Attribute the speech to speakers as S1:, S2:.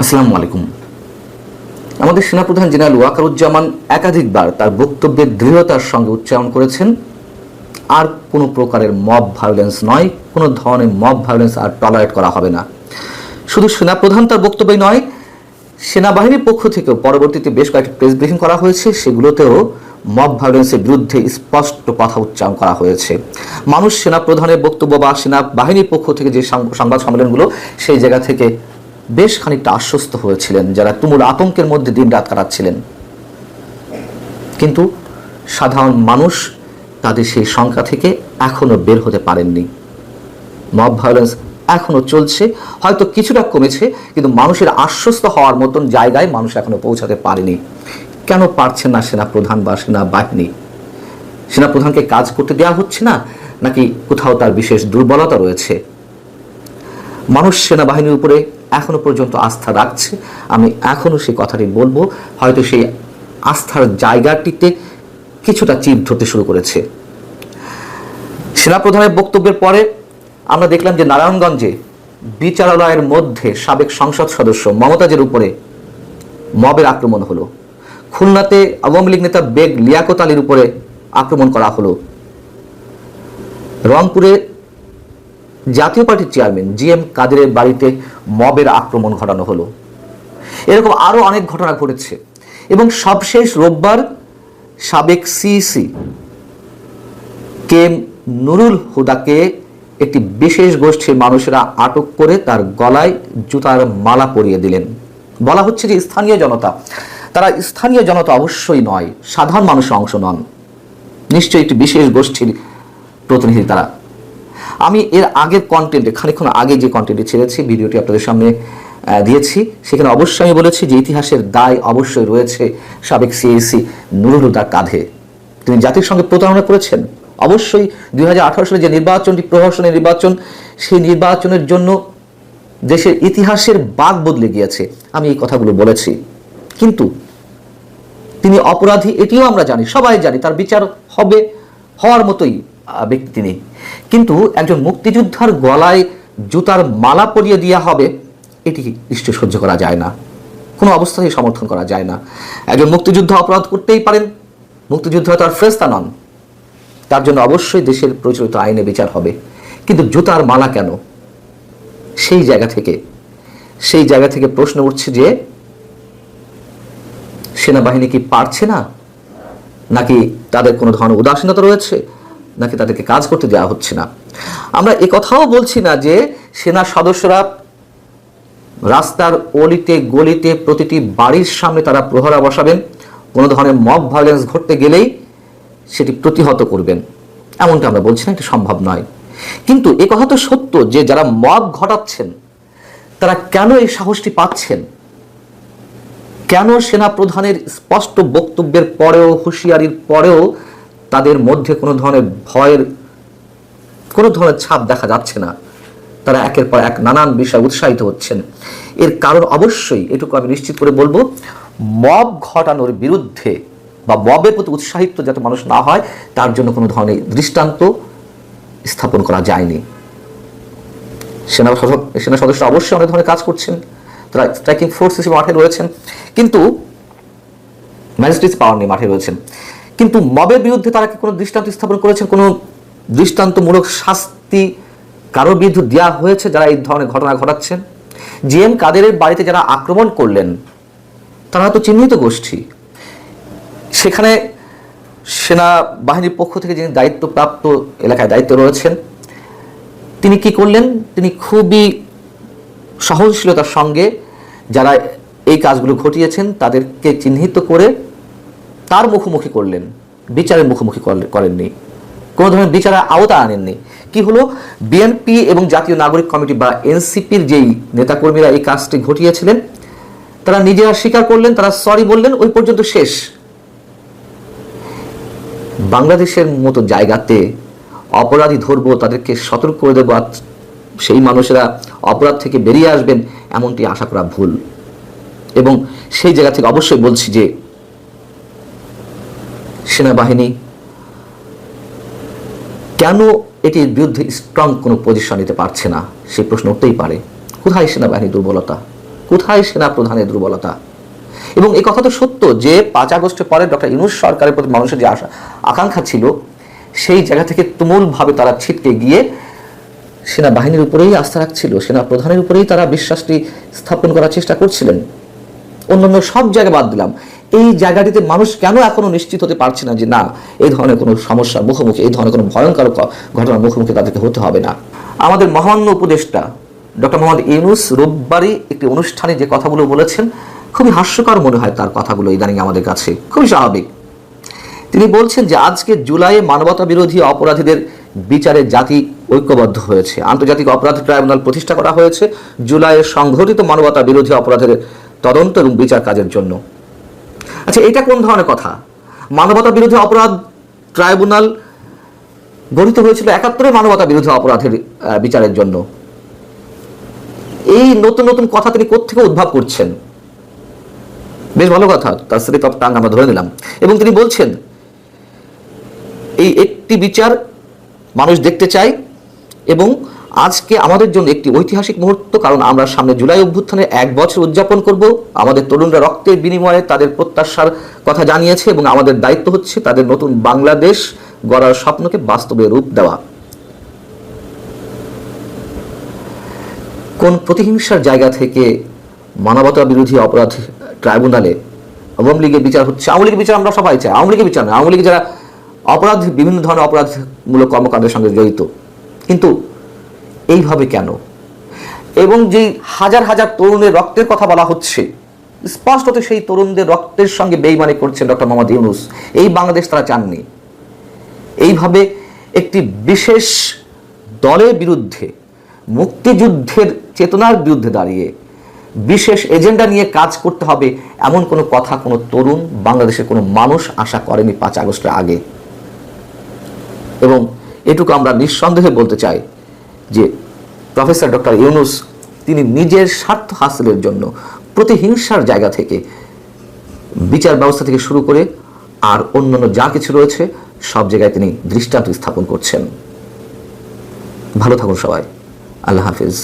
S1: আসসালামু আলাইকুম। আমাদের সেনাপ্রধান জেনারেল ওয়াকারুজ্জামান একাধিকবার তার বক্তব্যের দৃঢ়তার সঙ্গে উচ্চারণ করেছেন, আর কোনো প্রকারের মব ভায়োলেন্স নয়, কোনো ধরনের মব ভায়োলেন্স আর টলারেট করা হবে না। শুধু সেনাপ্রধান তার বক্তব্যই নয়, সেনাবাহিনীর পক্ষ থেকেও পরবর্তীতে বেশ কয়েকটি প্রেস ব্রিফিং করা হয়েছে, সেগুলোতেও মব ভায়োলেন্সের বিরুদ্ধে স্পষ্ট কথা উচ্চারণ করা হয়েছে। মানুষ সেনাপ্রধানের বক্তব্য বা সেনাবাহিনীর পক্ষ থেকে যে সংবাদ সম্মেলনগুলো, সেই জায়গা থেকে বেশ খানিকটা আশ্বস্ত হয়েছিলেন যারা তুমুল আতঙ্কের মধ্যে দিন রাত কাটাচ্ছিলেন। কিন্তু সাধারণ মানুষ তাদের সেই সংখ্যা থেকে এখনো বের হতে পারেননি। মব ভায়োলেন্স এখনো চলছে, হয়তো কিছুটা কমেছে, কিন্তু মানুষের আশ্বস্ত হওয়ার মতন জায়গায় মানুষ এখনো পৌঁছাতে পারেনি। কেন পারছেন না সেনাপ্রধান বা সেনাবাহিনী? সেনাপ্রধানকে কাজ করতে দেওয়া হচ্ছে না, নাকি কোথাও তার বিশেষ দুর্বলতা রয়েছে? মানুষ সেনাবাহিনীর উপরে এখনো পর্যন্ত আস্থা রাখছে। আমি এখনো সেই কথাটি বলবো, হয়তো সেই আস্থার জায়গাটিতে কিছুটা চির ধরতে শুরু করেছে। সেনাপ্রধানের বক্তব্যের পরে আমরা দেখলাম যে নারায়ণগঞ্জে বিচারালয়ের মধ্যে সাবেক সংসদ সদস্য মমতাজের উপরে মবের আক্রমণ হলো। খুলনাতে আওয়ামী লীগ নেতা বেগ লিয়াকত আলীর উপরে আক্রমণ করা হলো। রংপুরে জাতীয় পার্টির চেয়ারম্যান জিএম কাদেরের বাড়িতে মবের আক্রমণ ঘটানো হলো। এরকম আরো অনেক ঘটনা ঘটেছে। এবং সবশেষ রোববার সাবেক সিইসি কে নুরুল হুদাকে একটি বিশেষ গোষ্ঠীর মানুষেরা আটক করে তার গলায় জুতার মালা পরিয়ে দিলেন। বলা হচ্ছে যে স্থানীয় জনতা, তারা স্থানীয় জনতা অবশ্যই নয়, সাধারণ মানুষের অংশ নন, নিশ্চয়ই একটি বিশেষ গোষ্ঠীর প্রতিনিধি তারা। আমি এর আগের কন্টেন্টে, খানিকক্ষণ আগে যে কন্টেন্টে ছেড়েছি, ভিডিওটি আপনাদের সামনে দিয়েছি, সেখানে অবশ্যই আমি বলেছি যে ইতিহাসের দায় অবশ্যই রয়েছে সাবেক সিএসি নুরুল হুদার কাঁধে। তিনি জাতির সঙ্গে প্রতারণা করেছেন। অবশ্যই 2018 সালে যে নির্বাচনটি প্রহসনের নির্বাচন, সেই নির্বাচনের জন্য দেশের ইতিহাসের বাঁক বদলে গিয়েছে, আমি এই কথাগুলো বলেছি। কিন্তু তিনি অপরাধী এটিও আমরা জানি, সবাই জানি, তার বিচার হবে, হওয়ার মতোই ব্যক্তি তিনি। কিন্তু একজন মুক্তিযোদ্ধার গলায় জুতার মালা পরিয়ে দেওয়া হবে, এটি নিশ্চয় সহ্য করা যায় না, কোনো অবস্থাতেই সমর্থন করা যায় না। একজন মুক্তিযোদ্ধা অপরাধ করতেই পারেন, মুক্তিযোদ্ধা তার ফেরেশতা নন, তার জন্য অবশ্যই দেশের প্রচলিত আইনে বিচার হবে। কিন্তু জুতার মালা কেন? সেই জায়গা থেকে প্রশ্ন উঠছে যে সেনাবাহিনী কি পারছে না, নাকি তাদের কোনো ধরনের উদাসীনতা রয়েছে, নাকি তাদেরকে কাজ করতে দেওয়া হচ্ছে না? আমরা এ কথাও বলছি না যে সেনা সদস্যরা রাস্তার অলিতে গলিতে প্রতিটি বাড়ির সামনে তারা প্রহরা বসাবেন, কোনো ধরনের মব ভায়োলেন্স ঘটতে গেলেই সেটি প্রতিহত করবেন, এমনটা আমরা বলছি না, এটা সম্ভব নয়। কিন্তু এ কথা তো সত্য যে যারা মব ঘটাচ্ছেন তারা কেন এই সাহসটি পাচ্ছেন? কেন সেনা প্রধানের স্পষ্ট বক্তব্যের পরেও, হুঁশিয়ারির পরেও তাদের মধ্যে কোনো ধরনের ভয়ের, কোনো ধরনের ছাপ দেখা যাচ্ছে না? তারা একের পর এক নানান বিষয়ে উৎসাহিত হচ্ছেন। এর কারণ অবশ্যই, এটুকু আমি নিশ্চিত করে বলবো, মব ঘটানোর বিরুদ্ধে বা মবের প্রতি উৎসাহিত যাতে মানুষ না হয়, তার জন্য কোনো ধরনের দৃষ্টান্ত স্থাপন করা যায়নি। সেনা সদস্য অবশ্যই অনেক ধরনের কাজ করছেন, তারা স্ট্রাইকিং ফোর্স হিসেবে মাঠে রয়েছেন, কিন্তু ম্যাজিস্ট্রেটস পাওয়ার নিয়ে মাঠে রয়েছেন। কিন্তু মবের বিরুদ্ধে তারা কি কোনো দৃষ্টান্ত স্থাপন করেছেন? কোনো দৃষ্টান্তমূলক শাস্তি কারোর বিরুদ্ধে দেওয়া হয়েছে যারা এই ধরনের ঘটনা ঘটাচ্ছেন? জিএম কাদেরের বাড়িতে যারা আক্রমণ করলেন তারা তো চিহ্নিত গোষ্ঠী। সেখানে সেনাবাহিনীর পক্ষ থেকে যিনি দায়িত্বপ্রাপ্ত এলাকায় দায়িত্ব রয়েছেন, তিনি কি করলেন? তিনি খুবই সহনশীলতার সঙ্গে যারা এই কাজগুলো ঘটিয়েছেন তাদেরকে চিহ্নিত করে তার মুখোমুখি করলেন, বিচারের মুখোমুখি করেননি, কোনো ধরনের বিচারের আওতা আনেননি। কি হলো? বিএনপি এবং জাতীয় নাগরিক কমিটি বা এনসিপির যেই নেতাকর্মীরা এই কাজটি ঘটিয়েছিলেন, তারা নিজেরা স্বীকার করলেন, তারা সরি বললেন, ওই পর্যন্ত শেষ। বাংলাদেশের মতো জায়গাতে অপরাধী ধরবো, তাদেরকে সতর্ক করে দেবো, সেই মানুষেরা অপরাধ থেকে বেরিয়ে আসবেন, এমনটি আশা করা ভুল। এবং সেই জায়গা থেকে অবশ্যই বলছি যে সেনাবাহিনী কেন এটির বিরুদ্ধে স্ট্রং কোনো পজিশন নিতে পারছে না, সেই প্রশ্ন উঠতেই পারে। কোথায় সেনাবাহিনীর দুর্বলতা? কোথায় সেনা প্রধানের দুর্বলতা? এবং এই কথা তো সত্য যে 5 আগস্টের পরে ডক্টর ইউনূস সরকারের প্রতি মানুষের যে আকাঙ্ক্ষা ছিল, সেই জায়গা থেকে তুমুলভাবে তারা ছিটকে গিয়ে সেনাবাহিনীর উপরেই আস্থা রাখছিল, সেনা প্রধানের উপরেই তারা বিশ্বাসটি স্থাপন করার চেষ্টা করছিলেন। অন্যান্য সব জায়গা বাদ দিলাম, এই জায়গাটিতে মানুষ কেন এখনো নিশ্চিত হতে পারছে না যে না, এই ধরনের কোনো সমস্যার মুখোমুখি, এই ধরনের কোনো ভয়ঙ্কর ঘটনার মুখোমুখি তাদেরকে হতে হবে না। আমাদের মহামান্য উপদেষ্টা ডক্টর মোহাম্মদ ইউনূস রোববারই একটি অনুষ্ঠানে যে কথাগুলো বলেছেন, খুবই হাস্যকর মনে হয় তার কথাগুলো ইদানিং আমাদের কাছে, খুবই স্বাভাবিক। তিনি বলছেন যে আজকে জুলাইয়ে মানবতা বিরোধী অপরাধীদের বিচারে জাতি ঐক্যবদ্ধ হয়েছে, আন্তর্জাতিক অপরাধ ট্রাইব্যুনাল প্রতিষ্ঠা করা হয়েছে জুলাইয়ে সংঘটিত মানবতা বিরোধী অপরাধের তদন্ত এবং বিচার কাজের জন্য। আচ্ছা, এটা কোন ধরনের কথা? মানবতা বিরোধী অপরাধ ট্রাইব্যুনাল গঠিত হয়েছিল 71 মানবতা বিরোধী অপরাধের বিচারের জন্য। এই নতুন নতুন কথা তিনি কোত্থেকে উদ্ভব করছেন? বেশ ভালো কথা, তার স্লিপ অফ টাং আমরা ধরে নিলাম। এবং তিনি বলছেন এই একটি বিচার মানুষ দেখতে চায় এবং আজকে আমাদের জন্য একটি ঐতিহাসিক মুহূর্ত, কারণ আমরা সামনে জুলাই অভ্যুত্থানের 1 বছর উদযাপন করব। আমাদের তরুণরা রক্তের বিনিময়ে তাদের প্রত্যাশার কথা জানিয়েছে এবং আমাদের দায়িত্ব হচ্ছে তাদের নতুন বাংলাদেশ গড়ার স্বপ্নকে বাস্তবে রূপ দেওয়া। কোন প্রতিহিংসার জায়গা থেকে মানবতা বিরোধী অপরাধ ট্রাইব্যুনালে আওয়ামী লীগের বিচার হচ্ছে? আওয়ামী লীগের বিচার আমরা সবাই চাই, আওয়ামী লীগের বিচার না, আওয়ামী লীগের যারা অপরাধ, বিভিন্ন ধরনের অপরাধমূলক কর্মকাণ্ডের সঙ্গে জড়িত। কিন্তু এইভাবে কেন? এবং যে হাজার হাজার তরুণের রক্তের কথা বলা হচ্ছে, স্পষ্টত সেই তরুণদের রক্তের সঙ্গে বেইমানি করছেন ডক্টর মোহাম্মদ ইউনূস। এই বাংলাদেশ তারা চাননি। এইভাবে একটি বিশেষ দলের বিরুদ্ধে, মুক্তিযুদ্ধের চেতনার বিরুদ্ধে দাঁড়িয়ে বিশেষ এজেন্ডা নিয়ে কাজ করতে হবে, এমন কোনো কথা কোনো তরুণ বাংলাদেশের কোনো মানুষ আশা করেনি 5 আগস্টের আগে। এবং এটুকু আমরা নিঃসন্দেহে বলতে চাই যে প্রফেসর ডক্টর ইউনূস তিনি নিজের স্বার্থ হাসিলের জন্য প্রতিহিংসার জায়গা থেকে বিচার ব্যবস্থা থেকে শুরু করে আর অন্যান্য যা কিছু রয়েছে সব জায়গায় তিনি দৃষ্টান্ত স্থাপন করছেন। ভালো থাকুন সবাই, আল্লাহ হাফিজ।